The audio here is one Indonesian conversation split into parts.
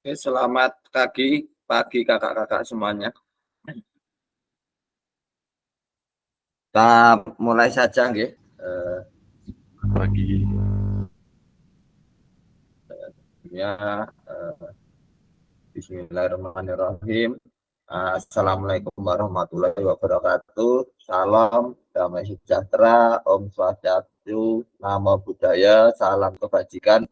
Oke, selamat pagi kakak-kakak semuanya. Kita mulai saja nggih. Pagi. Ya, Bismillahirrahmanirrahim. Assalamualaikum warahmatullahi wabarakatuh. Salam damai sejahtera, Om Swastiastu, Namo Buddhaya, salam kebajikan,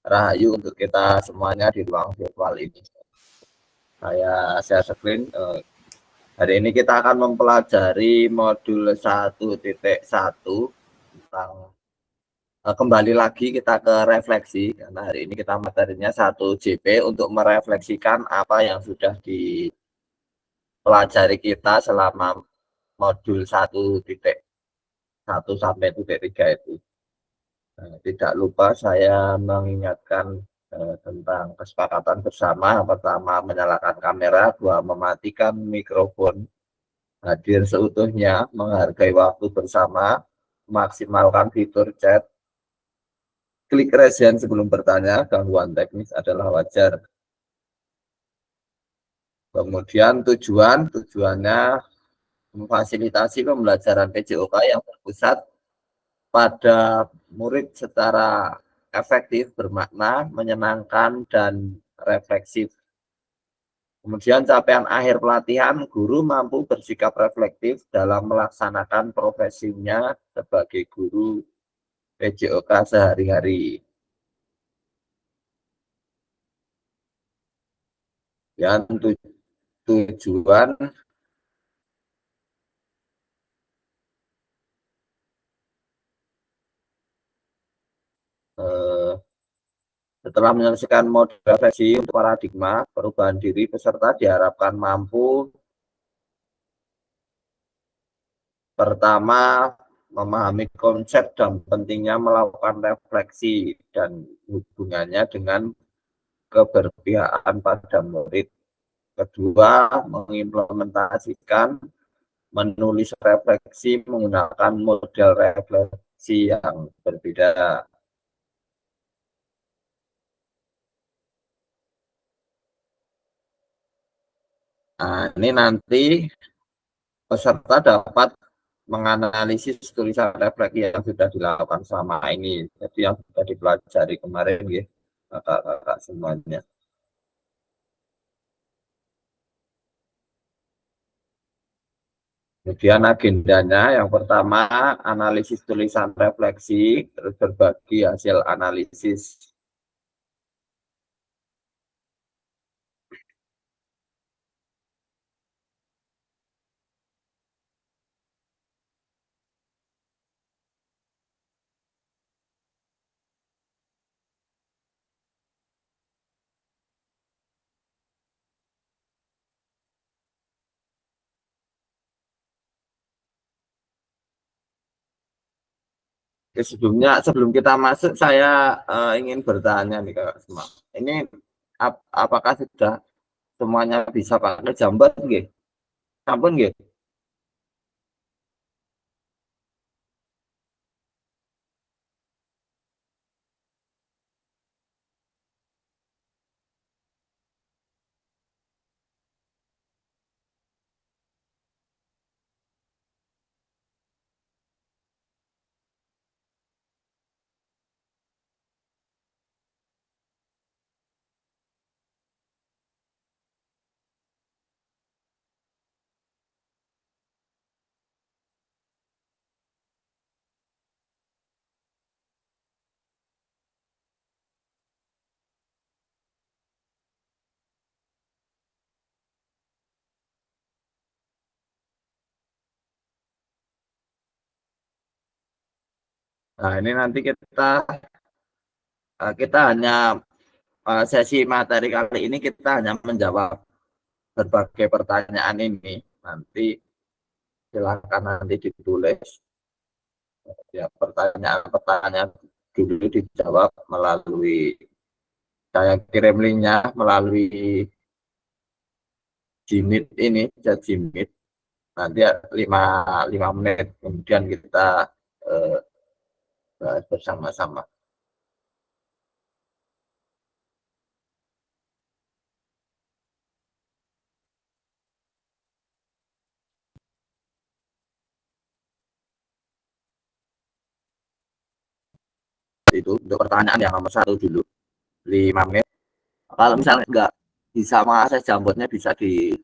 rahayu untuk kita semuanya di ruang virtual ini. Saya Seklin. Hari ini kita akan mempelajari modul 1.1 tentang kembali lagi kita ke refleksi, karena hari ini kita materinya 1 JP untuk merefleksikan apa yang sudah dipelajari kita selama modul 1.1 sampai 3 itu. Tidak lupa saya mengingatkan tentang kesepakatan bersama. Yang pertama, menyalakan kamera, dua, mematikan mikrofon, hadir seutuhnya, menghargai waktu bersama, maksimalkan fitur chat, klik raise hand sebelum bertanya, gangguan teknis adalah wajar. Kemudian tujuannya memfasilitasi pembelajaran PJOK yang berpusat pada murid secara efektif, bermakna, menyenangkan, dan refleksif. Kemudian capaian akhir pelatihan, guru mampu bersikap reflektif dalam melaksanakan profesinya sebagai guru PJOK sehari-hari. Yang tujuan setelah menyelesaikan modul refleksi untuk paradigma perubahan diri, peserta diharapkan mampu pertama memahami konsep dan pentingnya melakukan refleksi dan hubungannya dengan keberpihakan pada murid. Kedua, mengimplementasikan menulis refleksi menggunakan model refleksi yang berbeda. Nah, ini nanti peserta dapat menganalisis tulisan refleksi yang sudah dilakukan selama ini. Jadi yang sudah dipelajari kemarin, ya, kakak-kakak semuanya. Kemudian agendanya, yang pertama analisis tulisan refleksi, terus berbagi hasil analisis. Sebelum kita masuk, saya ingin bertanya nih kakak semua. Ini apakah sudah semuanya bisa pakai Jamban nggih? Sampun nggih? Nah, ini nanti kita hanya sesi materi kali ini kita hanya menjawab berbagai pertanyaan ini. Nanti silakan nanti ditulis, ya, pertanyaan-pertanyaan dulu dijawab melalui, saya kirim linknya melalui Jimit ini, chat Jimit. Nanti 5 menit kemudian kita eh, bahas bersama-sama. itu untuk pertanyaan yang nomor satu dulu 5 menit. Kalau misalnya nggak bisa mengakses Jambotnya bisa di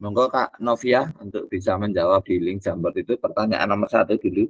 monggo Kak Novia untuk bisa menjawab di link Jambot itu pertanyaan nomor satu dulu.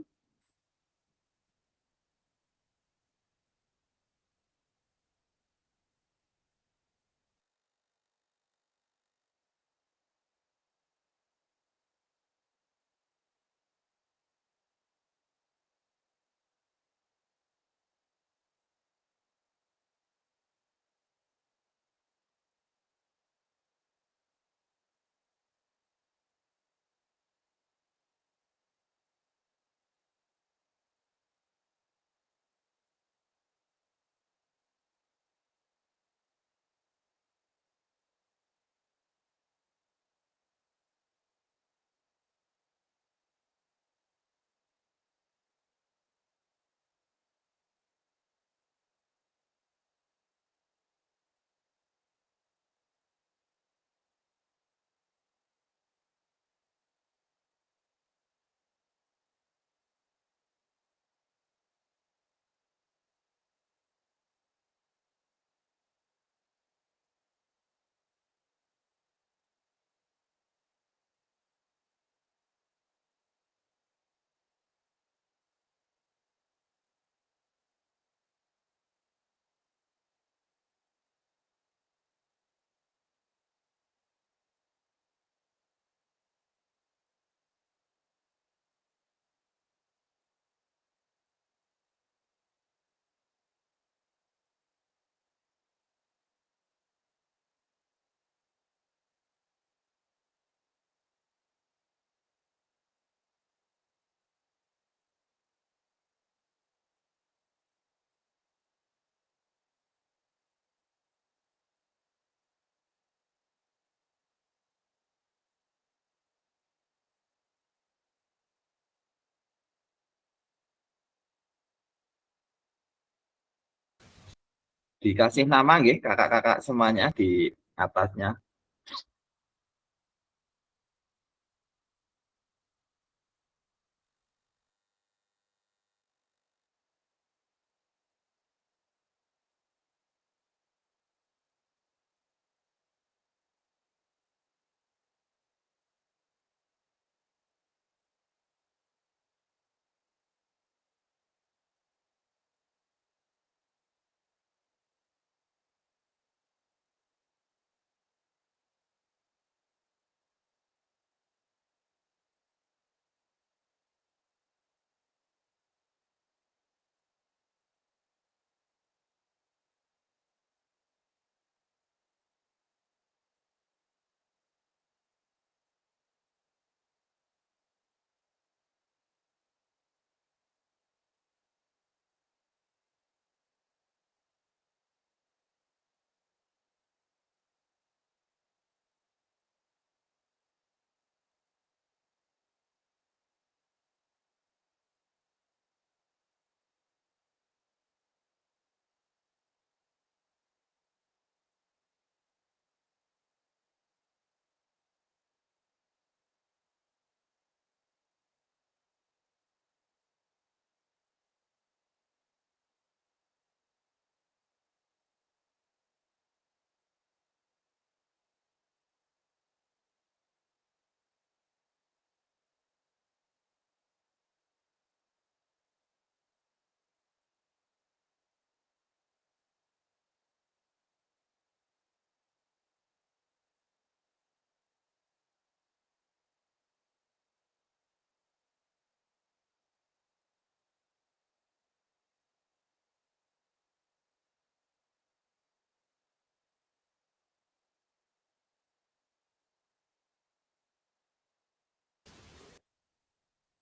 Dikasih nama nggih kakak-kakak semuanya di atasnya.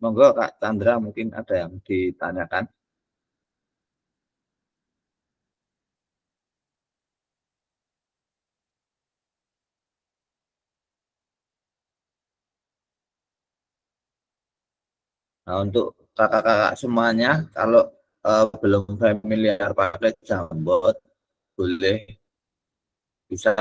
Monggo Kak Chandra mungkin ada yang ditanyakan. Nah, untuk kakak-kakak semuanya, kalau belum familiar pakai Jambot, boleh bisa.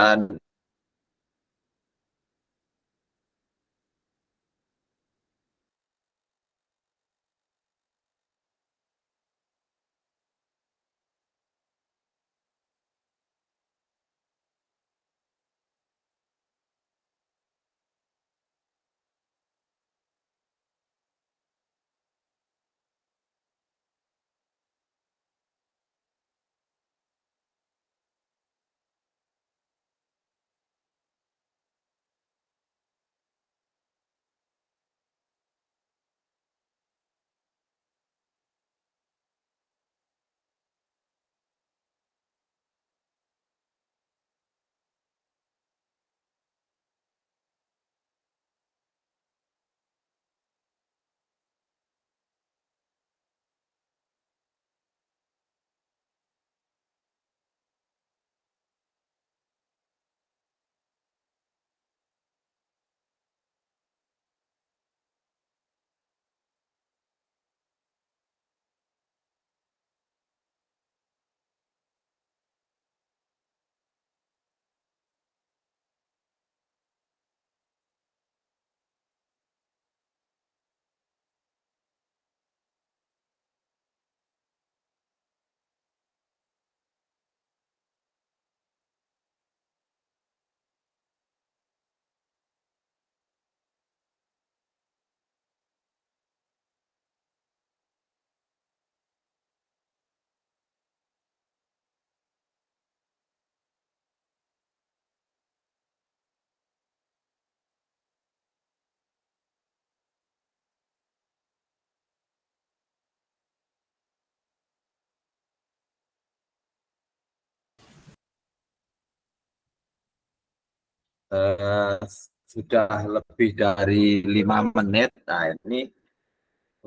eh, sudah lebih dari 5 menit. Nah, ini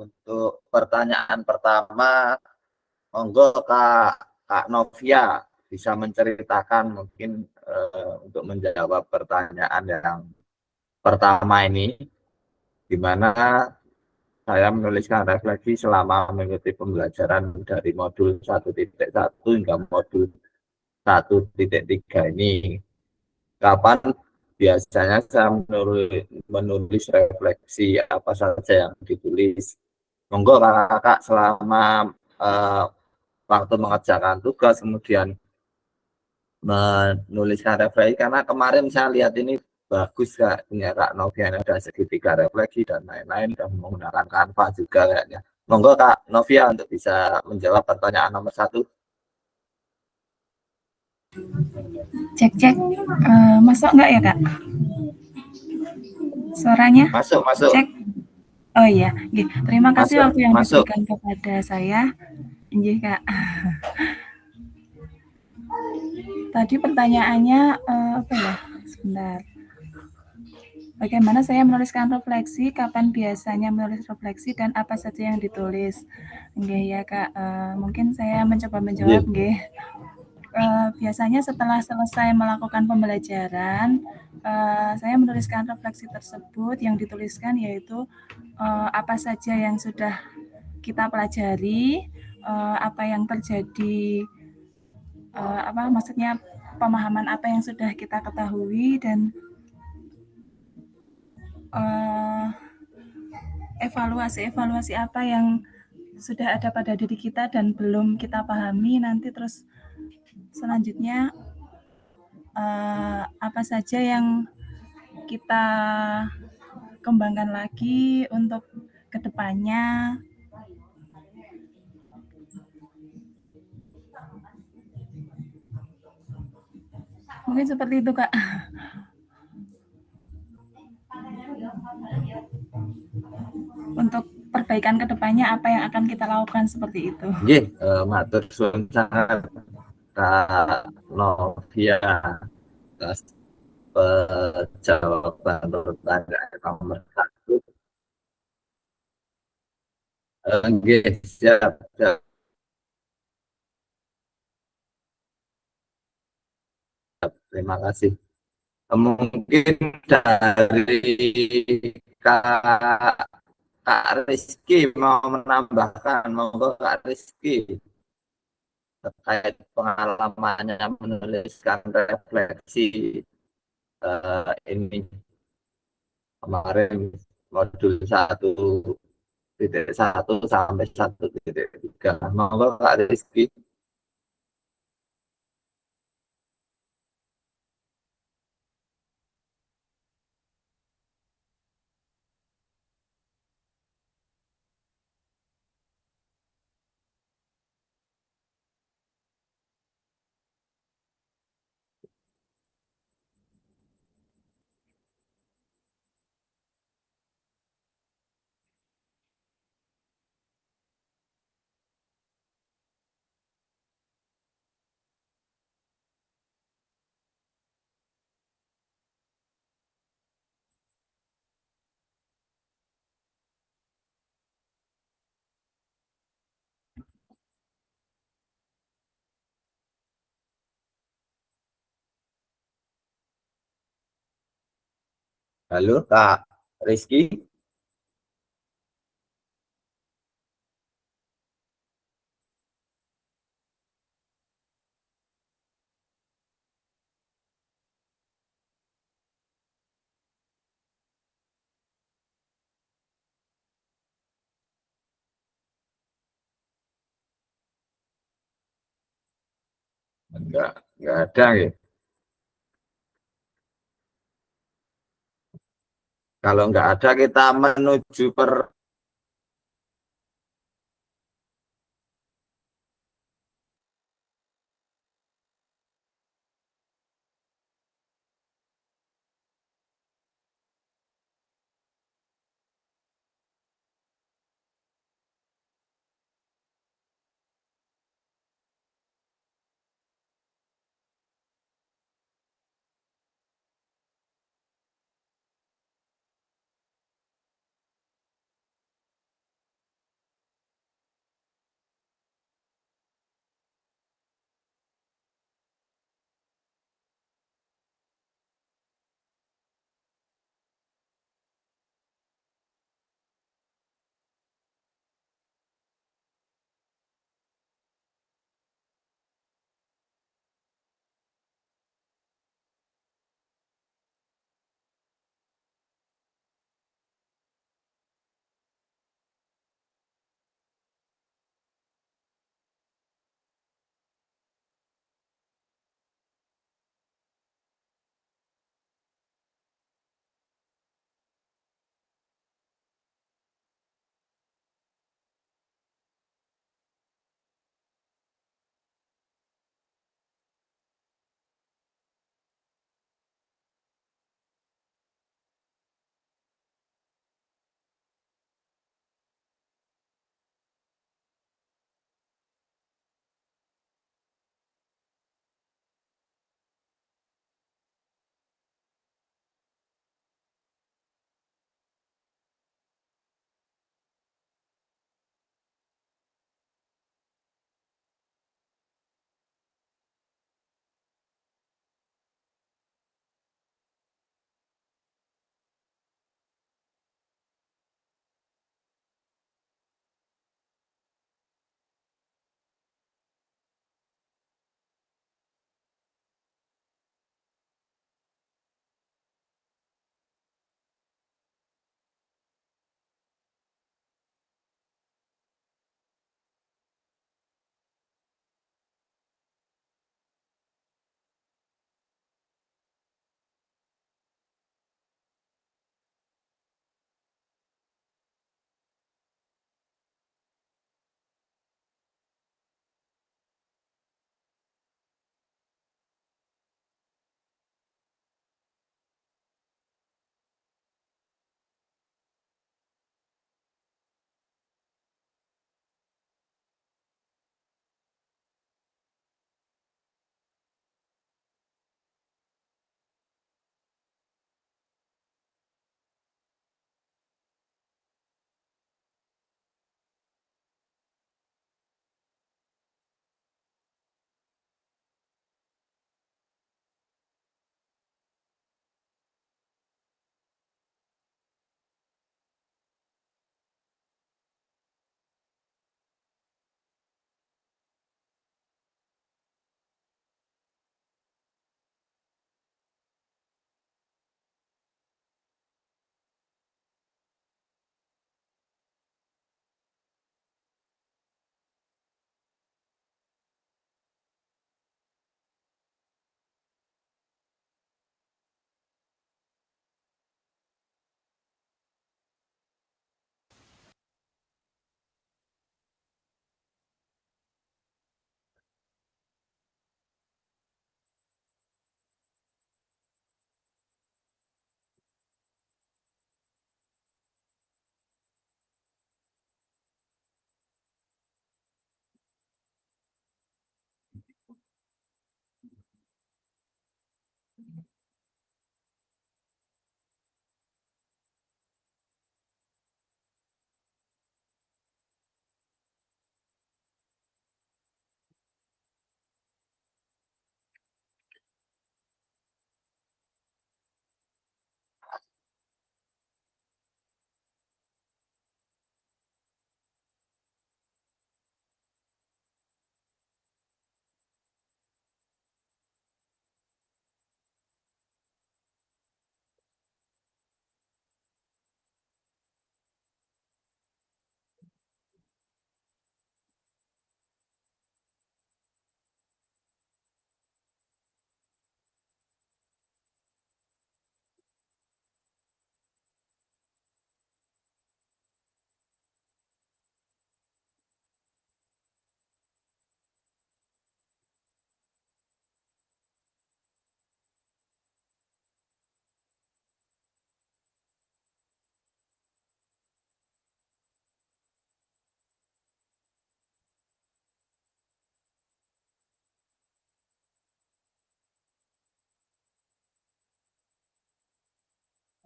untuk pertanyaan pertama, monggo Kak Novia bisa menceritakan mungkin untuk menjawab pertanyaan yang pertama ini, di mana saya menuliskan refleksi selama mengikuti pembelajaran dari modul 1.1 hingga modul 1.3 ini. Kapan biasanya saya menulis refleksi, apa saja yang ditulis. Monggo kakak-kakak selama uh, waktu mengerjakan tugas kemudian menuliskan refleksi, karena kemarin saya lihat ini bagus Kak, punya Kak Novia, ada segitiga refleksi dan lain-lain, dan menggunakan Canva juga kayaknya. Monggo Kak Novia untuk bisa menjawab pertanyaan nomor 1. Cek. Masuk nggak ya Kak? Suaranya? Masuk. Cek. Oh iya, terima kasih waktu yang Masuk. diberikan kepada saya. Injih Kak. Tadi pertanyaannya apa ya? Sebentar. Bagaimana saya menuliskan refleksi? Kapan biasanya menulis refleksi dan apa saja yang ditulis? Nggih ya Kak. Mungkin saya mencoba menjawab nggih. Biasanya setelah selesai melakukan pembelajaran, saya menuliskan refleksi tersebut. Yang dituliskan yaitu apa saja yang sudah kita pelajari, apa yang terjadi, maksudnya pemahaman apa yang sudah kita ketahui, dan evaluasi apa yang sudah ada pada diri kita dan belum kita pahami. Nanti terus selanjutnya apa saja yang kita kembangkan lagi untuk kedepannya. Mungkin seperti itu Kak. Untuk perbaikan kedepannya apa yang akan kita lakukan, seperti itu. Matur suwun sangat Kak Novia atas jawaban pertanyaan nomor 1. Oke, siap, siap. Terima kasih. Mungkin dari Kak, Kak Rizky mau menambahkan, monggo Kak Rizky terkait pengalamannya menuliskan refleksi ini kemarin modul 1.1 sampai 1.3. Monggo Kak Rizky. Halo Kak Rizky. Enggak ada ya. Kalau enggak ada kita menuju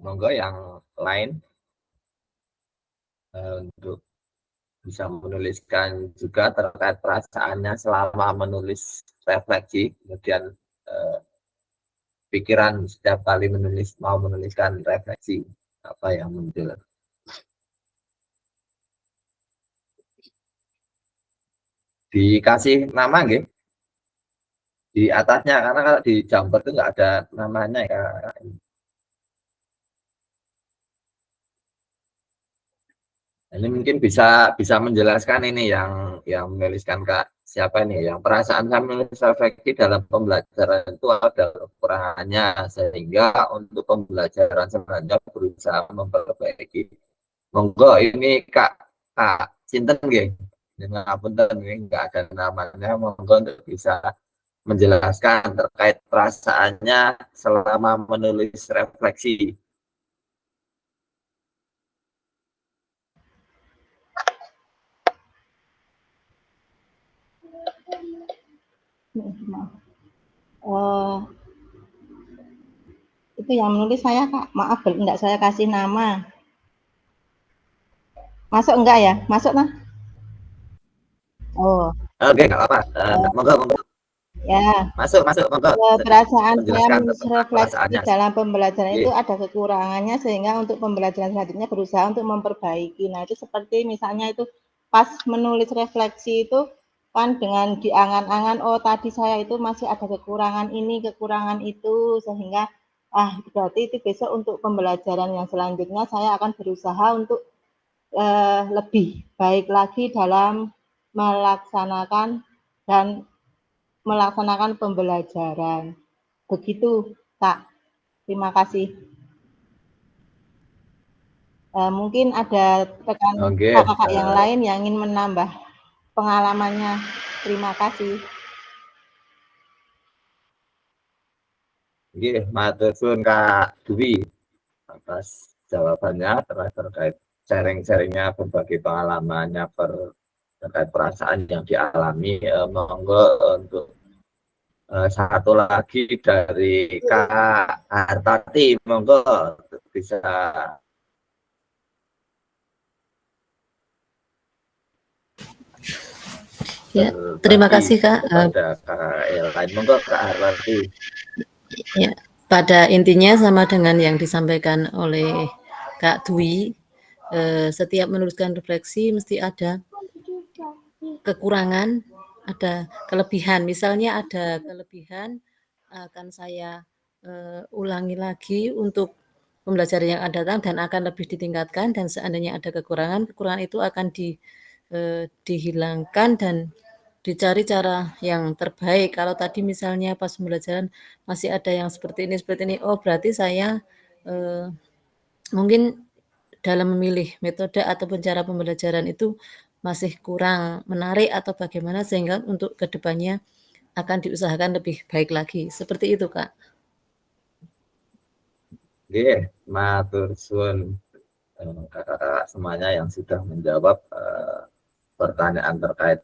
Monggo yang lain untuk bisa menuliskan juga terkait perasaannya selama menulis refleksi, kemudian pikiran setiap kali mau menuliskan refleksi apa yang muncul. Dikasih nama nggih di atasnya, karena kalau di Jamper itu nggak ada namanya ya. Ini mungkin bisa menjelaskan ini yang menuliskan Kak siapa ini, yang perasaan saya menulis refleksi dalam pembelajaran itu ada kekurangannya, sehingga untuk pembelajaran selanjutnya berusaha memperbaiki. Monggo ini Kak Sinten nggih. Ngapunten nggih nggak ada namanya, monggo untuk bisa menjelaskan terkait perasaannya selama menulis refleksi. Itu yang menulis saya Kak, maaf enggak saya kasih nama. Masuk enggak ya? Masuk nah? Oh. Oke, nggak apa-apa. Monggo. Ya. Masuk monggo. Perasaan saya Menjelaskan refleksi dalam pembelajaran itu Iya. ada kekurangannya, sehingga untuk pembelajaran selanjutnya berusaha untuk memperbaiki. Nah, itu seperti misalnya itu pas menulis refleksi itu kan dengan diangan-angan, oh tadi saya itu masih ada kekurangan ini, kekurangan itu, sehingga berarti itu besok untuk pembelajaran yang selanjutnya saya akan berusaha untuk lebih baik lagi dalam melaksanakan pembelajaran. Begitu, Kak. Terima kasih. Mungkin ada rekan kakak yang lain yang ingin menambah pengalamannya. Terima kasih. Nggih, matur suwun Kak Dwi atas jawabannya terkait sharing-sharingnya, berbagi pengalamannya terkait perasaan yang dialami. Monggo untuk satu lagi dari Kak Hartati, monggo bisa. Ya, terima kasih Kak. Kepada Kak lain, monggo Kak Hartati. Ya, pada intinya sama dengan yang disampaikan oleh Kak Dwi, setiap menuliskan refleksi mesti ada kekurangan, ada kelebihan. Misalnya ada kelebihan, akan saya ulangi lagi untuk pembelajaran yang akan datang dan akan lebih ditingkatkan, dan seandainya ada kekurangan itu akan dihilangkan dan dicari cara yang terbaik. Kalau tadi misalnya pas pembelajaran masih ada yang seperti ini, oh berarti saya mungkin dalam memilih metode ataupun cara pembelajaran itu masih kurang menarik atau bagaimana, sehingga untuk kedepannya akan diusahakan lebih baik lagi. Seperti itu, Kak. Oke, matur suwun kakak-kakak semuanya yang sudah menjawab pertanyaan terkait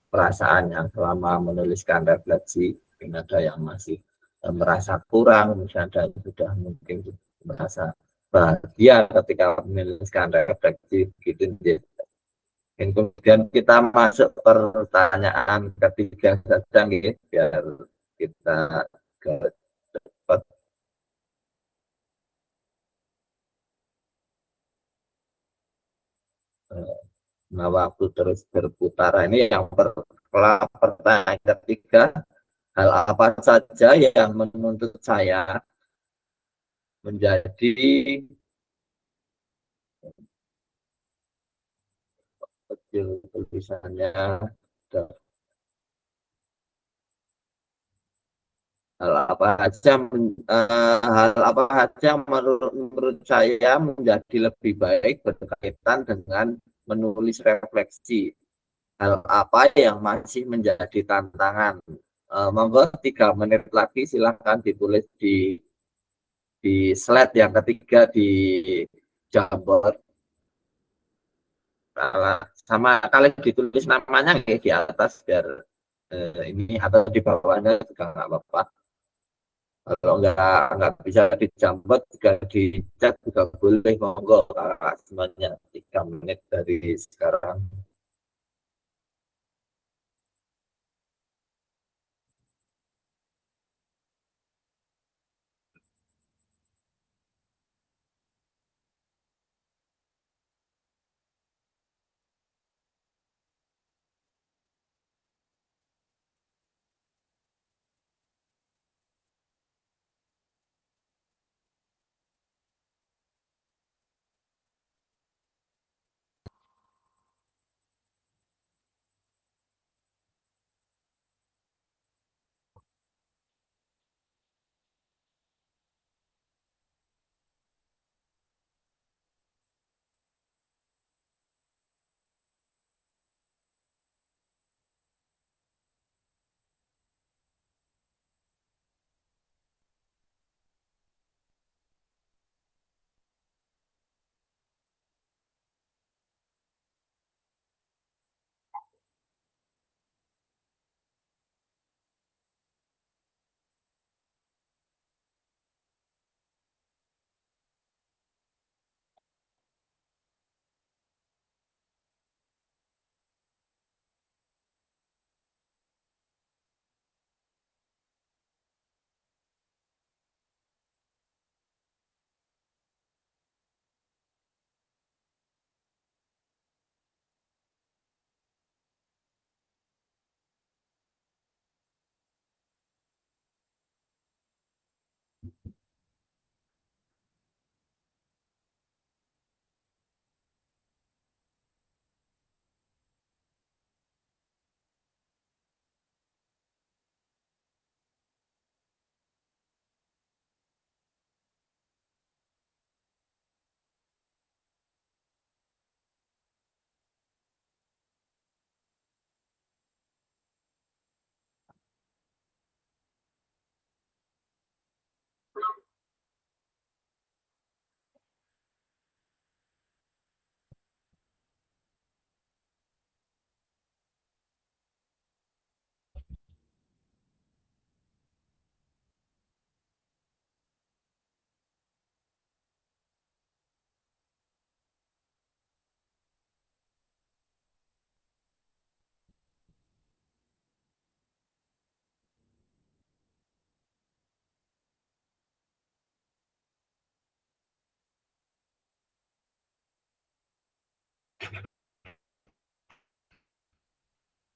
perasaan yang selama menuliskan refleksi. Mungkin ada yang masih merasa kurang, misalnya sudah mungkin merasa bahagia ketika menuliskan refleksi gitu. Dan kemudian kita masuk pertanyaan ketiga saja gitu, biar kita cepat. Nah, waktu terus berputar. Ini yang pertanyaan ketiga, hal apa saja yang menuntut saya menjadi kecil tulisannya, hal apa saja menurut saya menjadi lebih baik berkaitan dengan menulis refleksi. Hal apa yang masih menjadi tantangan? Monggo 3 menit lagi, silahkan ditulis di slide yang ketiga di Jamboard. Sama kali ditulis namanya di atas biar ini, atau di bawahnya juga nggak apa-apa. Kalau nggak bisa dijambat, jika dicat juga boleh, monggo Kakak, semuanya 3 menit dari sekarang.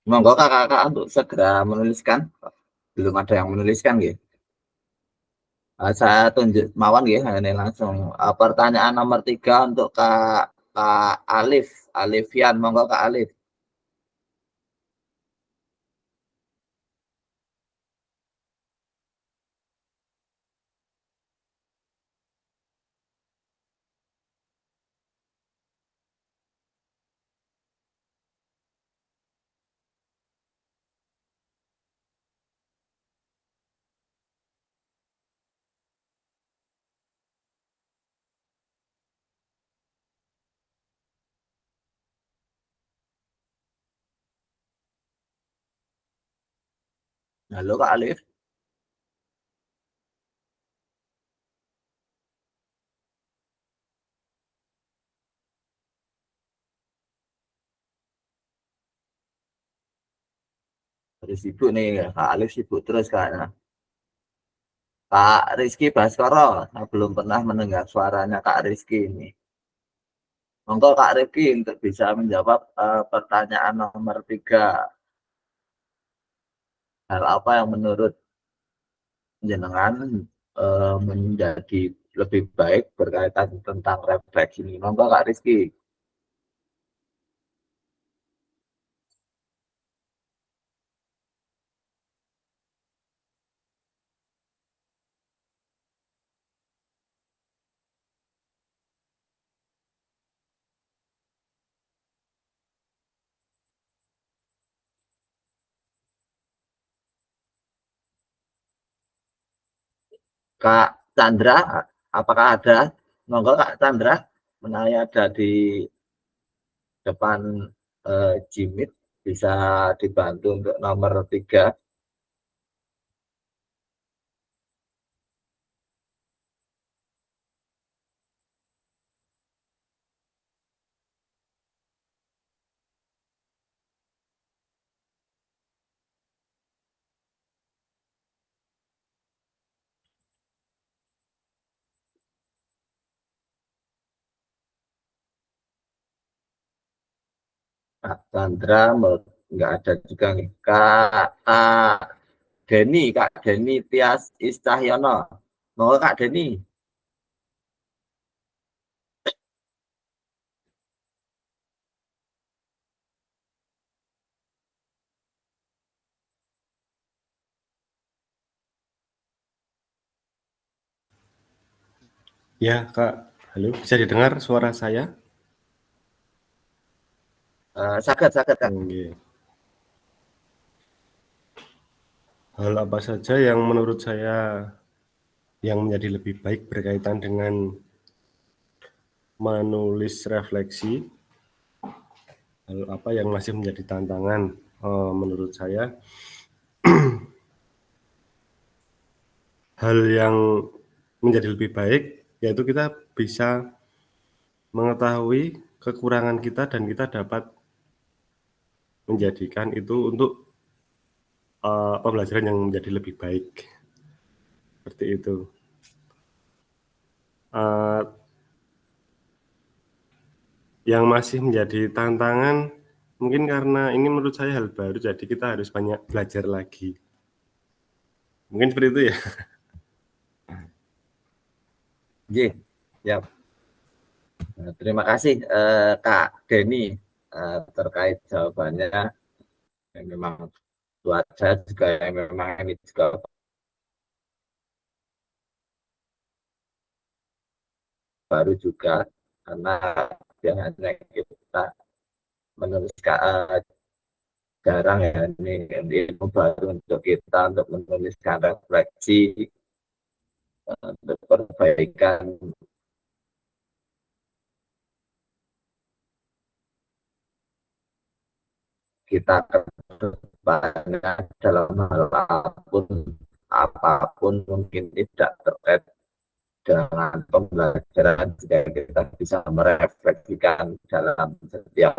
Monggo kakak untuk segera menuliskan. Belum ada yang menuliskan gitu. Saya tunjuk mawon ya, ini langsung pertanyaan nomor 3 untuk Kak Alif, Alifian, monggo Kak Alif. Halo Kak Alif, terus sibuk nih Kak Alif, sibuk terus kayaknya. Kak Rizky Baskoro, saya belum pernah mendengar suaranya Kak Rizky ini. Monggo Kak Rizky untuk bisa menjawab pertanyaan nomor 3. Hal apa yang menurut jenengan menjadi lebih baik berkaitan tentang refleksi ini? Monggo Kak Rizky. Kak Chandra, apakah ada? Monggo Kak Chandra, menawi ada di depan Jimit, bisa dibantu untuk nomor 3. Kak Chandra nggak ada juga nih. Kak Deni Tias Istahyono. Mau Kak Deni? Ya, Kak. Halo, bisa didengar suara saya? Saged Kak. Oke. Hal apa saja yang menurut saya yang menjadi lebih baik berkaitan dengan menulis refleksi? Hal apa yang masih menjadi tantangan menurut saya? Hal yang menjadi lebih baik yaitu kita bisa mengetahui kekurangan kita dan kita dapat menjadikan itu untuk pembelajaran yang menjadi lebih baik. Seperti itu. Yang masih menjadi tantangan mungkin karena ini menurut saya hal baru, jadi kita harus banyak belajar lagi. Mungkin seperti itu ya. Ya. Terima kasih Kak Deni terkait jawabannya. Yang memang buat saya juga yang memang ini juga baru juga karena biasanya kita menuliskan jarang ya ini ilmu baru untuk kita untuk menuliskan refleksi untuk perbaikan kita ke depannya dalam hal apapun mungkin tidak terkait dengan pembelajaran jika kita bisa merefleksikan dalam setiap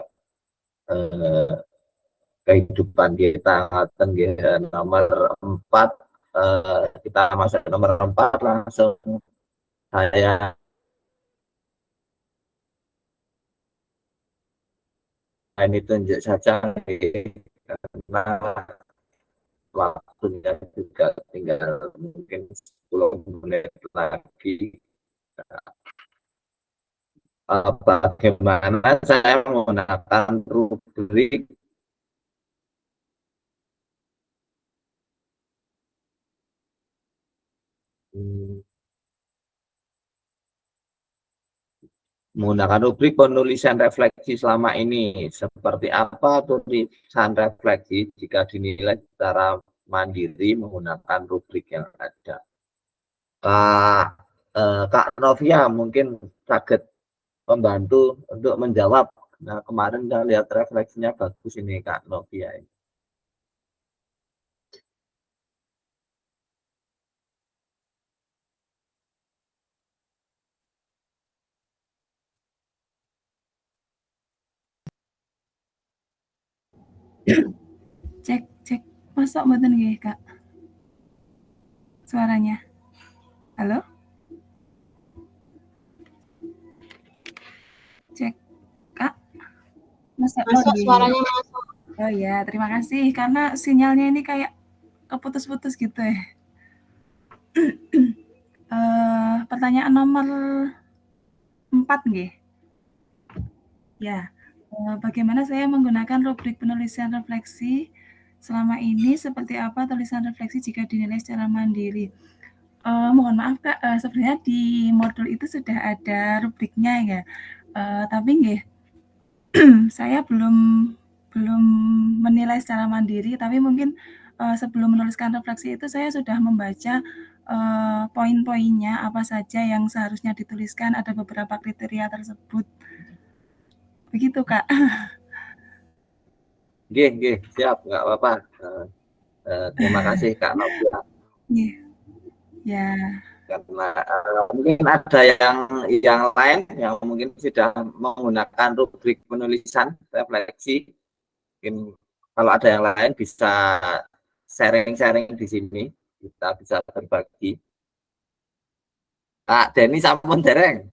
kehidupan kita. Nomor 4 kita masuk nomor 4 langsung saya ini tunjuk saja karena waktunya juga tinggal mungkin 10 menit lagi. Bagaimana saya menggunakan rubrik menggunakan rubrik penulisan refleksi selama ini. Seperti apa tulisan refleksi jika dinilai secara mandiri menggunakan rubrik yang ada. Kak Novia mungkin sakit membantu untuk menjawab. Nah, kemarin saya lihat refleksinya bagus ini Kak Novia. Cek masuk mboten nggih, Kak? Suaranya. Halo? Cek, Kak? Masuk Suaranya masuk. Oh ya, terima kasih karena sinyalnya ini kayak keputus-putus gitu ya. Pertanyaan nomor 4 nggih. Ya, bagaimana saya menggunakan rubrik penulisan refleksi selama ini, seperti apa tulisan refleksi jika dinilai secara mandiri? Mohon maaf Kak, sebenarnya di modul itu sudah ada rubriknya ya, tapi nggih, saya belum menilai secara mandiri, tapi mungkin sebelum menuliskan refleksi itu saya sudah membaca poin-poinnya apa saja yang seharusnya dituliskan, ada beberapa kriteria tersebut. Begitu Kak. Nggih, siap, nggak apa-apa. Terima kasih Kak Novia. Ya. Karena mungkin ada yang lain yang mungkin sudah menggunakan rubrik penulisan refleksi. Mungkin kalau ada yang lain bisa sharing-sharing di sini, kita bisa berbagi. Kak Deni sampun dereng.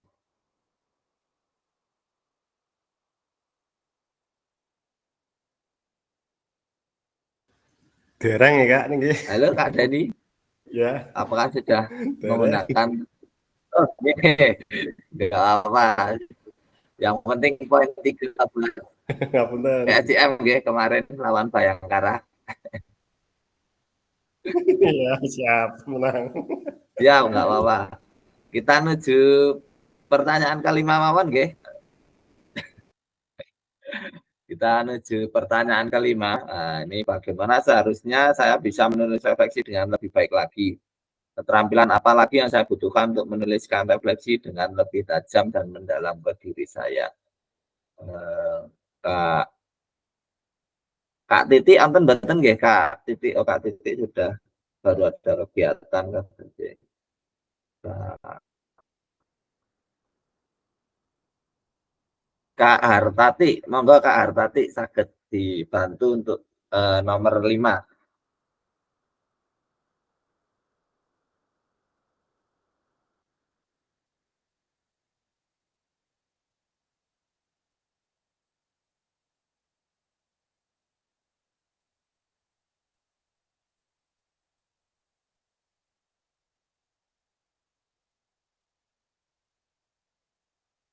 Dereng ya Kak niki. Halo Kak Denny, Ya, apakah sudah dereng. menggunakan? Oh, nggak apa. Yang penting poin 13 Ngapunten. PSIM kemarin lawan Bayangkara. Iya, siap menang. Ya, nggak apa-apa. Kita menuju pertanyaan kelima mawon nggih. Kita menuju pertanyaan kelima. Nah, ini bagaimana seharusnya saya bisa menulis refleksi dengan lebih baik lagi. Keterampilan apa lagi yang saya butuhkan untuk menuliskan refleksi dengan lebih tajam dan mendalam ke diri saya. Kak Titi anten mboten nggih Kak Titi. Oh Kak Titi sudah baru ada kegiatan Kak Titi. Kak Hartati, monggo Kak Hartati saged dibantu untuk nomor 5.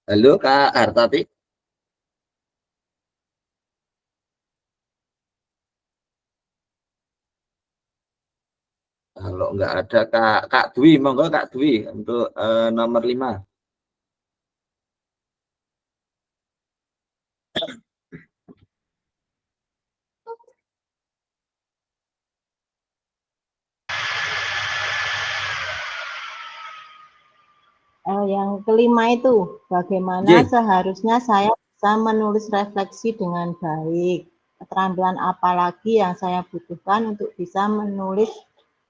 Halo Kak Hartati. Kalau nggak ada Kak Dwi, monggo Kak Dwi untuk nomor 5. Yang kelima itu, bagaimana seharusnya saya bisa menulis refleksi dengan baik. Keterampilan apa lagi yang saya butuhkan untuk bisa menulis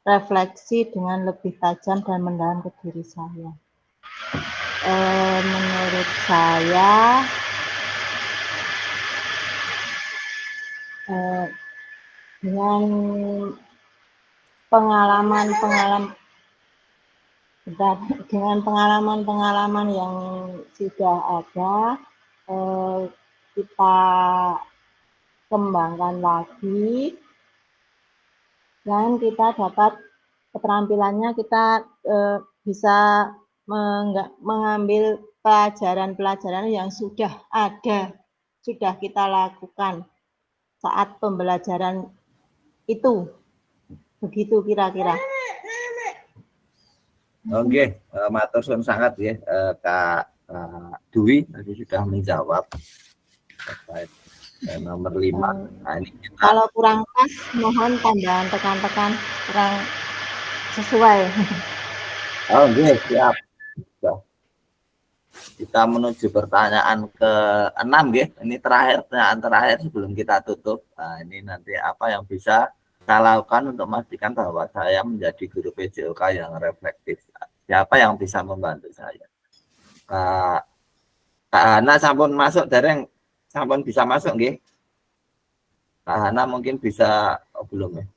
refleksi dengan lebih tajam dan mendalam ke diri saya. Menurut saya, dengan pengalaman yang sudah ada, kita kembangkan lagi, dan kita dapat keterampilannya, kita bisa mengambil pelajaran-pelajaran yang sudah ada, sudah kita lakukan saat pembelajaran itu. Begitu kira-kira. Oke, matur suwun sangat ya Kak Dwi tadi sudah menjawab terkait nomor 5. Nah, ini kita... Kalau kurang pas, mohon tambahan tekan-tekan kurang sesuai. Oh, oke, siap. Kita menuju pertanyaan ke-6 ya. Ini pertanyaan terakhir sebelum kita tutup. Nah, ini nanti apa yang bisa saya lakukan untuk memastikan bahwa saya menjadi guru PJOK yang reflektif. Siapa yang bisa membantu saya? Kak Hana sampun masuk dereng, sampun bisa masuk nggih? Kak Hana mungkin bisa belum ya?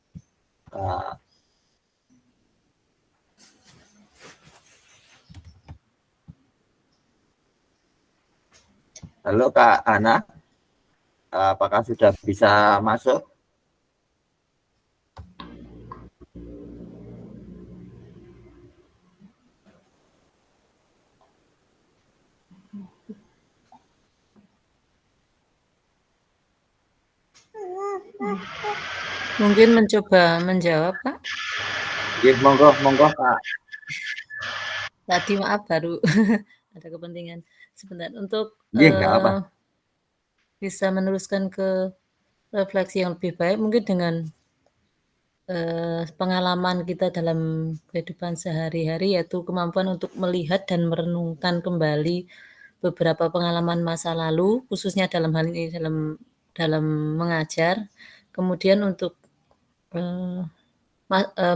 Halo Kak Hana, apakah sudah bisa masuk? Mungkin mencoba menjawab, Pak. Ya, monggo Kak. Tadi maaf baru ada kepentingan sebentar untuk bisa meneruskan ke refleksi yang lebih baik mungkin dengan pengalaman kita dalam kehidupan sehari-hari, yaitu kemampuan untuk melihat dan merenungkan kembali beberapa pengalaman masa lalu, khususnya dalam hal ini dalam mengajar. Kemudian untuk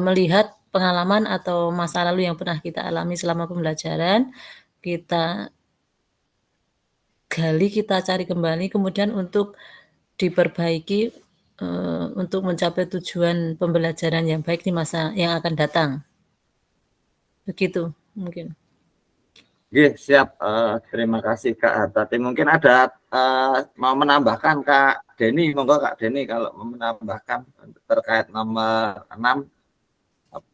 melihat pengalaman atau masa lalu yang pernah kita alami selama pembelajaran, kita gali, kita cari kembali, kemudian untuk diperbaiki untuk mencapai tujuan pembelajaran yang baik di masa yang akan datang. Begitu mungkin. Oke, siap. Terima kasih Kak Hartati. Mungkin ada mau menambahkan Kak Denny, monggo Kak Denny kalau mau menambahkan terkait nomor 6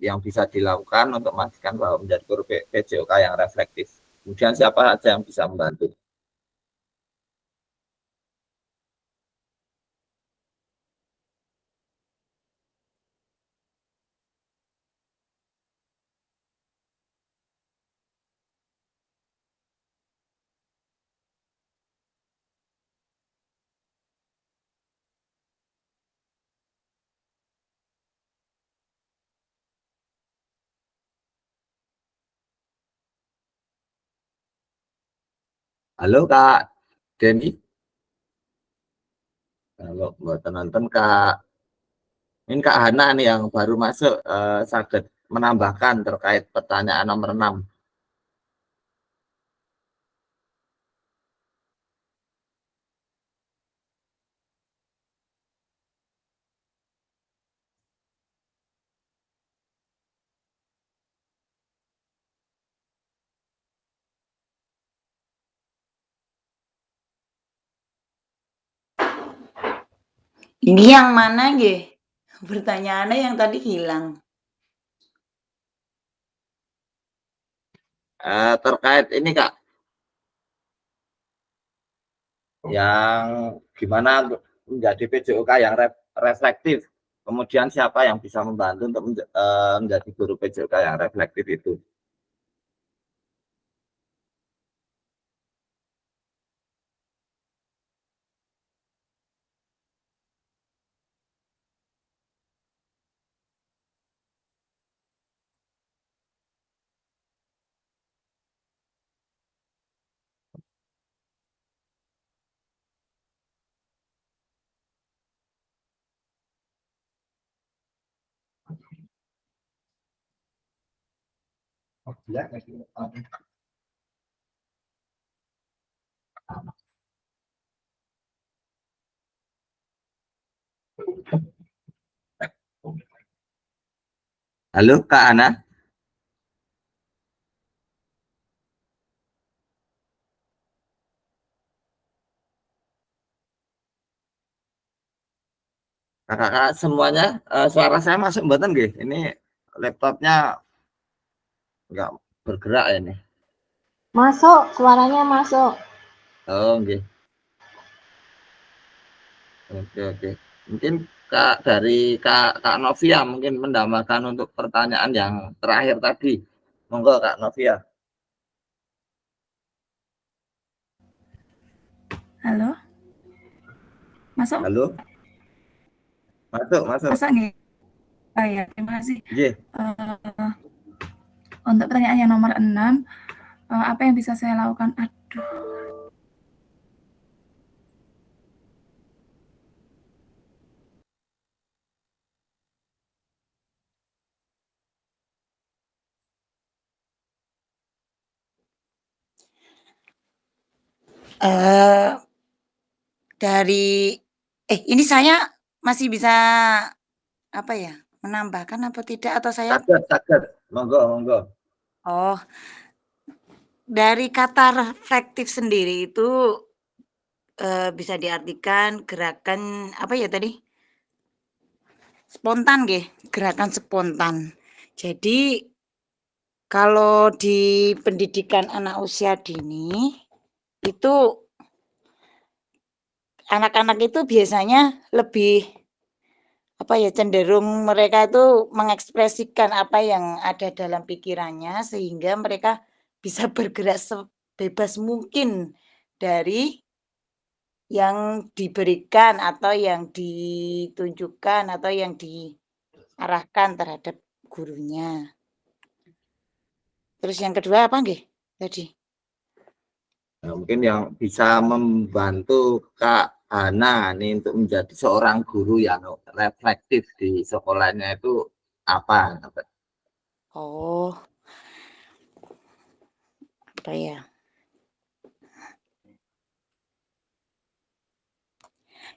yang bisa dilakukan untuk memastikan bahwa menjadi guru PJOK yang reflektif. Kemudian siapa saja yang bisa membantu? Halo Kak Denny. Kalau buat nonton Kak, ini Kak Hana nih yang baru masuk, sakit menambahkan terkait pertanyaan nomor 6. Ini yang mana nggih? Pertanyaannya yang tadi hilang. Terkait ini Kak, yang gimana menjadi PJOK yang reflektif. Kemudian siapa yang bisa membantu untuk menjadi guru PJOK yang reflektif itu? Halo Kak Ana. Kakak semuanya suara saya masuk mboten nggih? Ini laptopnya nggak bergerak ini. Masuk, suaranya masuk. Oh nggih. Oke. Mungkin dari Kak Novia mungkin mendambakan untuk pertanyaan yang terakhir tadi. Monggo Kak Novia. Halo? Masuk? Halo? Masuk. Masuk nih? Oh ya, terima kasih. Nggih. Untuk pertanyaan yang nomor 6, apa yang bisa saya lakukan? Aduh. Dari ini saya masih bisa apa ya, menambahkan apa tidak atau saya? Sakit. Monggo. Oh, dari kata reflektif sendiri itu bisa diartikan gerakan apa ya tadi? Spontan nggih, gerakan spontan. Jadi kalau di pendidikan anak usia dini itu anak-anak itu biasanya lebih apa ya, cenderung mereka itu mengekspresikan apa yang ada dalam pikirannya sehingga mereka bisa bergerak sebebas mungkin dari yang diberikan atau yang ditunjukkan atau yang diarahkan terhadap gurunya. Terus yang kedua apa nggih tadi? Nah, mungkin yang bisa membantu Kak Hana nih untuk menjadi seorang guru yang reflektif di sekolahnya itu apa? Oh, apa ya?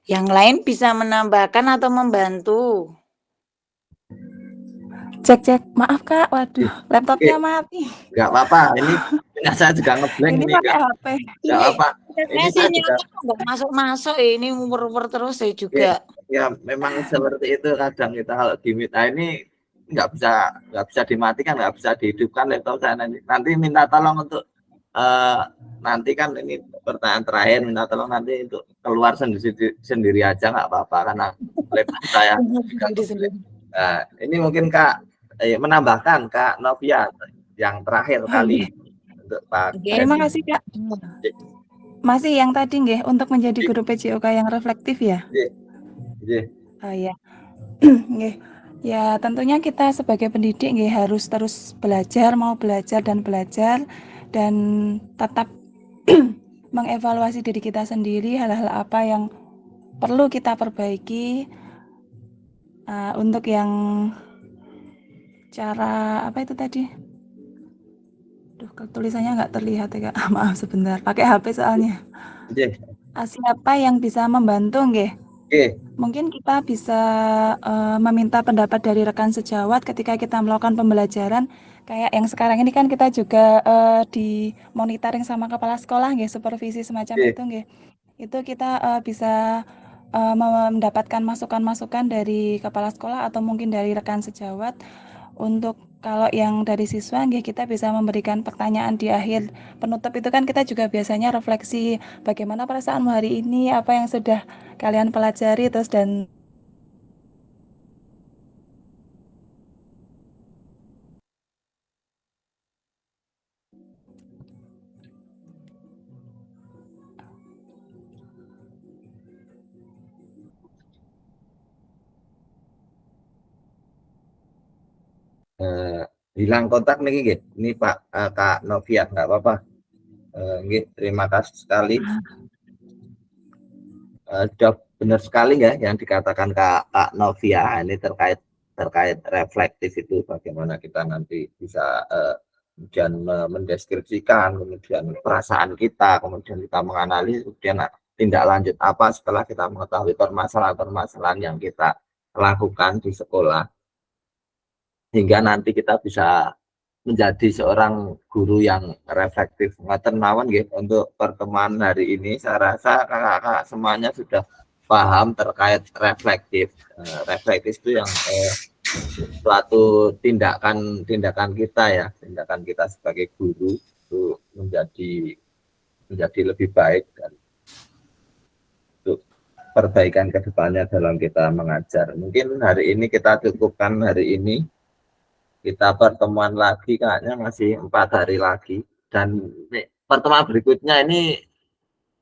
Yang lain bisa menambahkan atau membantu? Cek. Maaf Kak, waduh, Oke, laptopnya mati. nggak apa-apa. Ini saya juga ngeblank Ini ini pakai Kak. HP. Nggak apa. Ini Saya saya juga nyala kok nggak masuk-masuk ini umur terus saya ya, juga. ya memang seperti itu kadang kita kalau di Mita ini nggak bisa dimatikan, nggak bisa dihidupkan laptop saya nanti minta tolong untuk nanti kan ini pertanyaan terakhir, minta tolong nanti untuk keluar sendiri aja nggak apa-apa karena laptop saya juga ngeblank. Nah, ini mungkin Kak menambahkan Kak Novia yang terakhir Oh kali iya, untuk Pak terima Desi. kasih Kak. Masih yang tadi nggih untuk menjadi guru PJOK yang reflektif ya? Oh iya. Nggih. Ya, tentunya kita sebagai pendidik nggih harus terus belajar, mau belajar dan tetap mengevaluasi diri kita sendiri hal-hal apa yang perlu kita perbaiki untuk yang cara apa itu tadi? Duh, tulisannya nggak terlihat ya Kak. Maaf sebentar, pakai HP soalnya. Siapa yang bisa membantu nggih? Mungkin kita bisa meminta pendapat dari rekan sejawat ketika kita melakukan pembelajaran kayak yang sekarang ini kan kita juga di monitoring sama kepala sekolah nggih, supervisi semacam itu nggih. Itu kita bisa mendapatkan masukan-masukan dari kepala sekolah atau mungkin dari rekan sejawat untuk kalau yang dari siswa nggih kita bisa memberikan pertanyaan di akhir penutup itu kan kita juga biasanya refleksi bagaimana perasaanmu hari ini, apa yang sudah kalian pelajari terus dan Hilang kontak nih nggih. Ini Pak Kak Novia nggak apa-apa. Nggih, terima kasih sekali. Sudah benar sekali ya yang dikatakan Kak Novia ini terkait reflektif itu bagaimana kita nanti bisa kemudian mendeskripsikan kemudian perasaan kita, kemudian kita menganalisis, kemudian tindak lanjut apa setelah kita mengetahui permasalahan-permasalahan yang kita lakukan di sekolah hingga nanti kita bisa menjadi seorang guru yang reflektif. Ngaten mawon nggih untuk pertemuan hari ini saya rasa kakak-kakak semuanya sudah paham terkait reflektif. Reflektif itu yang suatu tindakan kita ya, tindakan kita sebagai guru itu menjadi lebih baik dan untuk perbaikan kedepannya dalam kita mengajar. Mungkin hari ini kita cukupkan hari ini. Kita pertemuan lagi kayaknya masih 4 hari lagi dan pertemuan berikutnya ini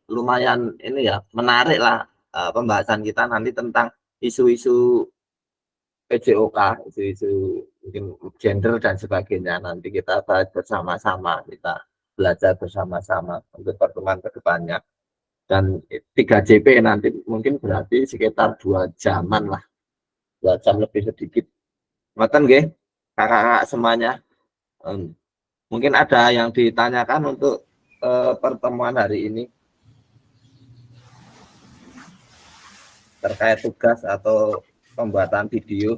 lumayan ini ya menarik lah pembahasan kita nanti tentang isu-isu PJOK, isu-isu mungkin gender dan sebagainya nanti kita bahas bersama-sama, kita belajar bersama-sama untuk pertemuan kedepannya dan 3JP nanti mungkin berarti sekitar 2 jaman lah, 2 jam lebih sedikit. Makan nggih kakak-kakak semuanya. Mungkin ada yang ditanyakan untuk pertemuan hari ini terkait tugas atau pembuatan video.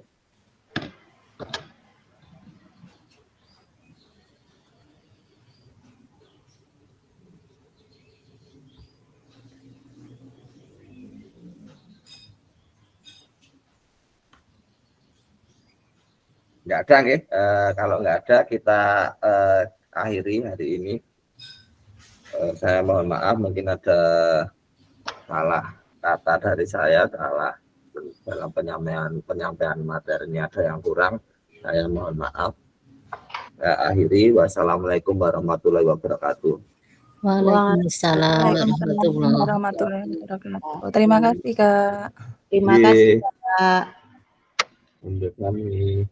Nggak ada nggih. Kalau nggak ada kita akhiri hari ini. Saya mohon maaf mungkin ada salah kata dari saya, salah dalam penyampaian materinya ada yang kurang. Saya mohon maaf. Saya akhiri. Wassalamualaikum warahmatullahi wabarakatuh. Waalaikumsalam warahmatullahi wabarakatuh. Terima kasih Kak. Terima kasih Kak. Untuk kami.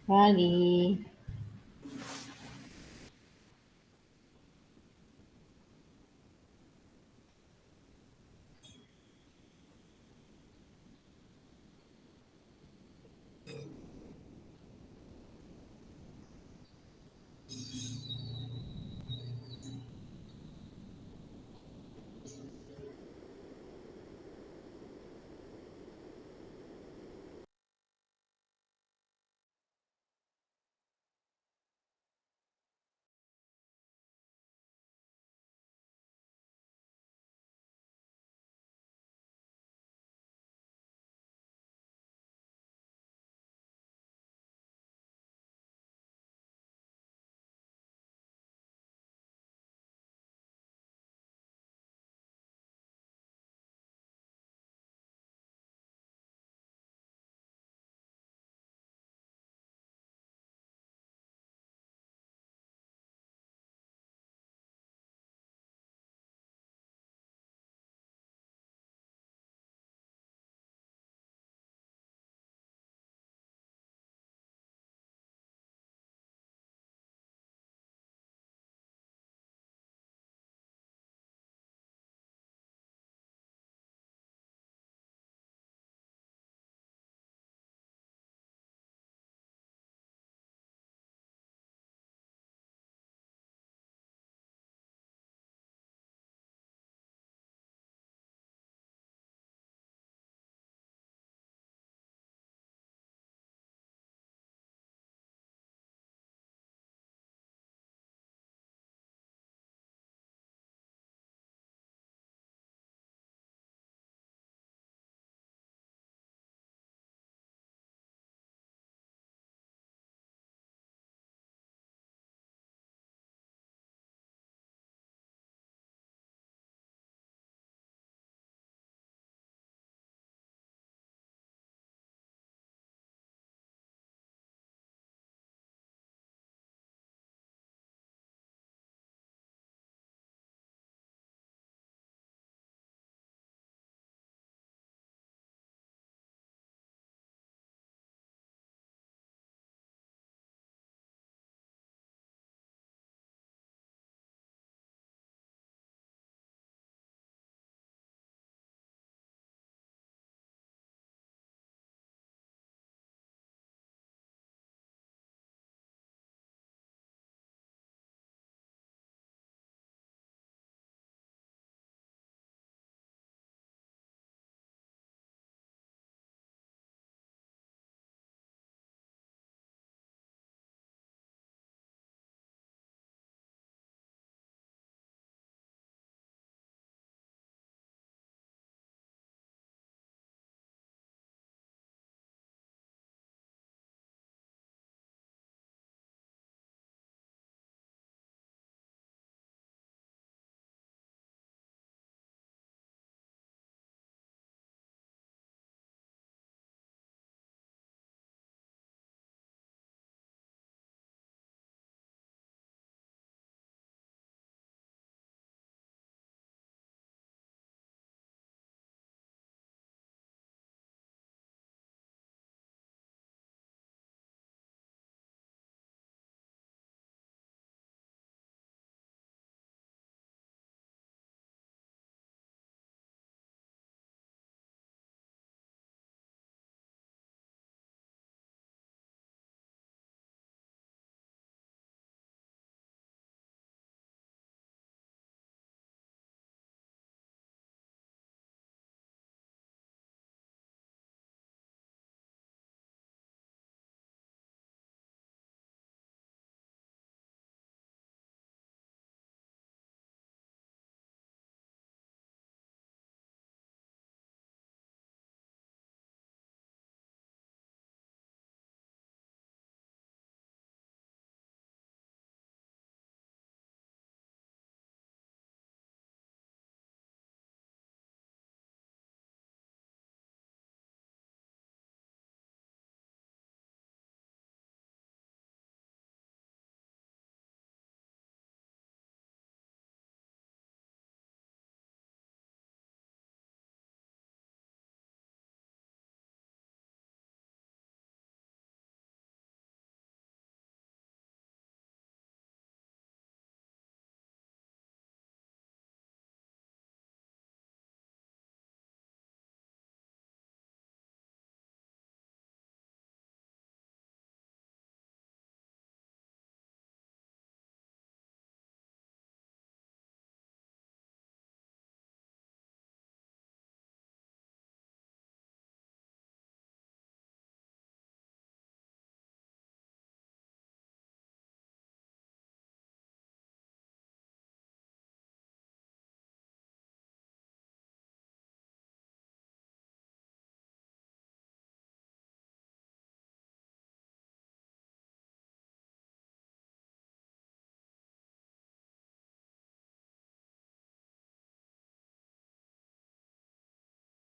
Pagi.